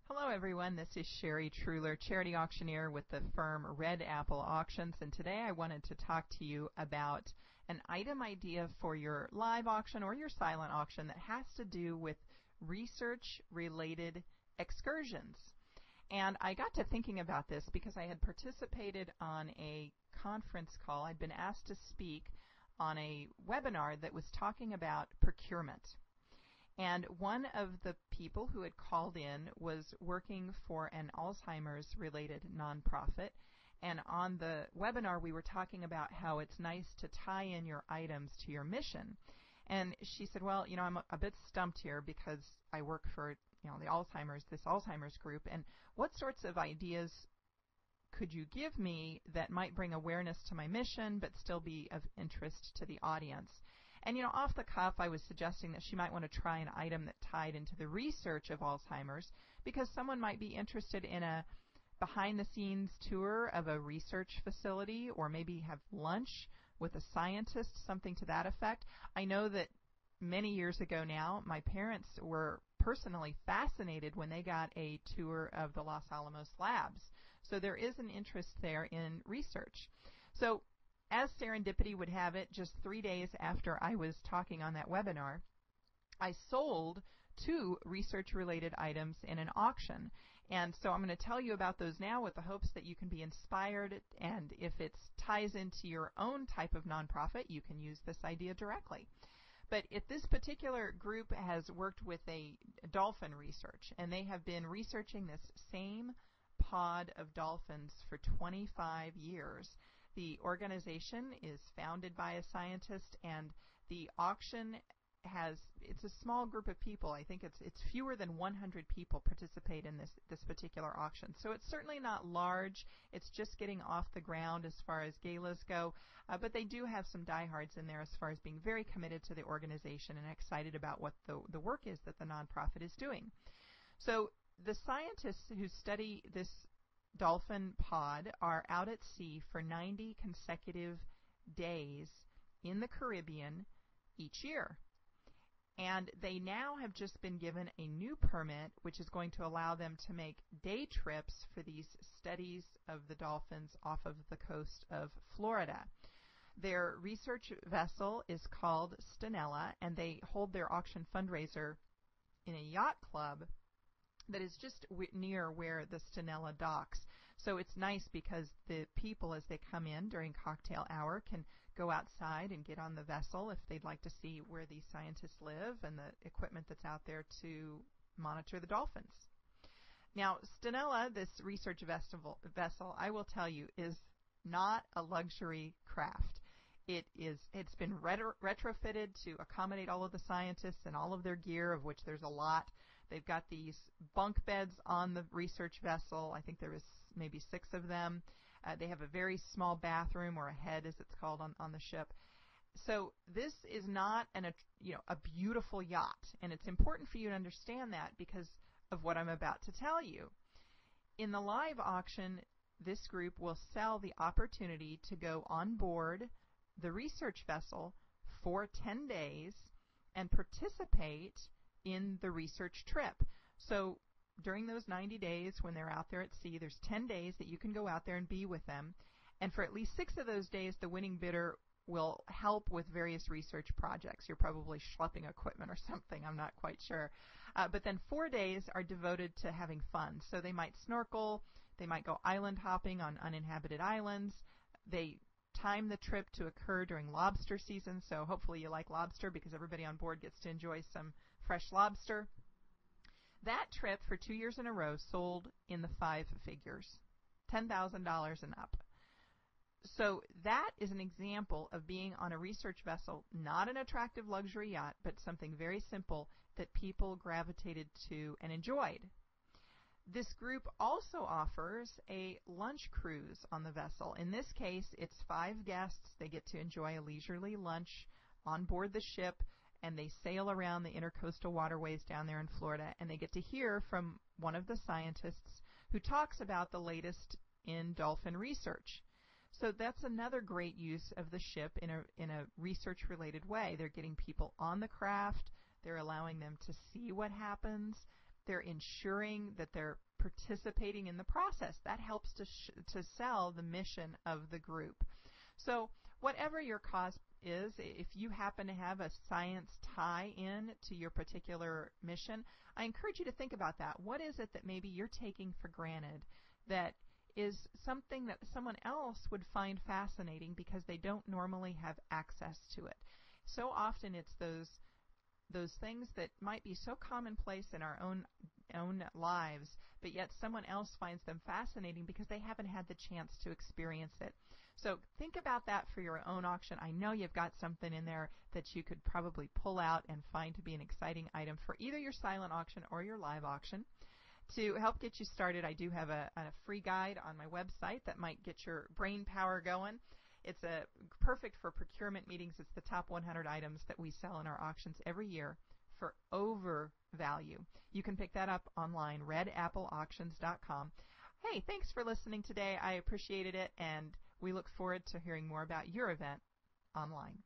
Hello everyone, this is Sherry Truhlar, charity auctioneer with the firm Red Apple Auctions, and today I wanted to talk to you about an item idea for your live auction or your silent auction that has to do with research-related excursions. And I got to thinking about this because I had participated on a conference call. I'd been asked to speak on a webinar that was talking about procurement. And one of the people who had called in was working for an Alzheimer's-related nonprofit. And on the webinar, we were talking about how it's nice to tie in your items to your mission. And she said, well, I'm a bit stumped here because I work for, this Alzheimer's group. And what sorts of ideas could you give me that might bring awareness to my mission but still be of interest to the audience? And, off the cuff, I was suggesting that she might want to try an item that tied into the research of Alzheimer's because someone might be interested in a behind-the-scenes tour of a research facility or maybe have lunch with a scientist, something to that effect. I know that many years ago now, my parents were personally fascinated when they got a tour of the Los Alamos labs. So there is an interest there in research. So as serendipity would have it, just 3 days after I was talking on that webinar, I sold 2 research-related items in an auction. And so I'm going to tell you about those now with the hopes that you can be inspired, and if it ties into your own type of nonprofit, you can use this idea directly. But if this particular group has worked with a dolphin research, and they have been researching this same pod of dolphins for 25 years. The organization is founded by a scientist, and the auction it's a small group of people. I think it's fewer than 100 people participate in this particular auction. So it's certainly not large. It's just getting off the ground as far as galas go. But they do have some diehards in there as far as being very committed to the organization and excited about what the work is that the nonprofit is doing. So the scientists who study this dolphin pod are out at sea for 90 consecutive days in the Caribbean each year. And they now have just been given a new permit, which is going to allow them to make day trips for these studies of the dolphins off of the coast of Florida. Their research vessel is called Stenella, and they hold their auction fundraiser in a yacht club that is just near where the Stenella docks. So it's nice because the people, as they come in during cocktail hour, can go outside and get on the vessel if they'd like to see where these scientists live and the equipment that's out there to monitor the dolphins. Now, Stenella, this research vessel, I will tell you, is not a luxury craft. It's been retrofitted to accommodate all of the scientists and all of their gear, of which there's a lot. They've got these bunk beds on the research vessel. I think there is maybe 6 of them. They have a very small bathroom, or a head as it's called on the ship. So this is not a beautiful yacht, and it's important for you to understand that because of what I'm about to tell you. In the live auction, this group will sell the opportunity to go on board the research vessel for 10 days and participate in the research trip. So during those 90 days when they're out there at sea, there's 10 days that you can go out there and be with them. And for at least 6 of those days, the winning bidder will help with various research projects. You're probably schlepping equipment or something, I'm not quite sure. But then 4 days are devoted to having fun. So they might snorkel, they might go island hopping on uninhabited islands. They time the trip to occur during lobster season, so hopefully you like lobster because everybody on board gets to enjoy some fresh lobster. That trip for 2 years in a row sold in the 5 figures, $10,000 and up. So that is an example of being on a research vessel, not an attractive luxury yacht, but something very simple that people gravitated to and enjoyed. This group also offers a lunch cruise on the vessel. In this case, it's 5 guests. They get to enjoy a leisurely lunch on board the ship, and they sail around the intercoastal waterways down there in Florida, and they get to hear from one of the scientists who talks about the latest in dolphin research. So that's another great use of the ship in a research-related way. They're getting people on the craft. They're allowing them to see what happens. They're ensuring that they're participating in the process. That helps to sell the mission of the group. So whatever your cause is, if you happen to have a science tie-in to your particular mission, I encourage you to think about that. What is it that maybe you're taking for granted that is something that someone else would find fascinating because they don't normally have access to it? So often it's those things that might be so commonplace in our own lives, but yet someone else finds them fascinating because they haven't had the chance to experience it. So think about that for your own auction. I know you've got something in there that you could probably pull out and find to be an exciting item for either your silent auction or your live auction. To help get you started, I do have a free guide on my website that might get your brain power going. It's perfect for procurement meetings. It's the top 100 items that we sell in our auctions every year for overvalue. You can pick that up online, redappleauctions.com. Hey, thanks for listening today. I appreciated it, and we look forward to hearing more about your event online.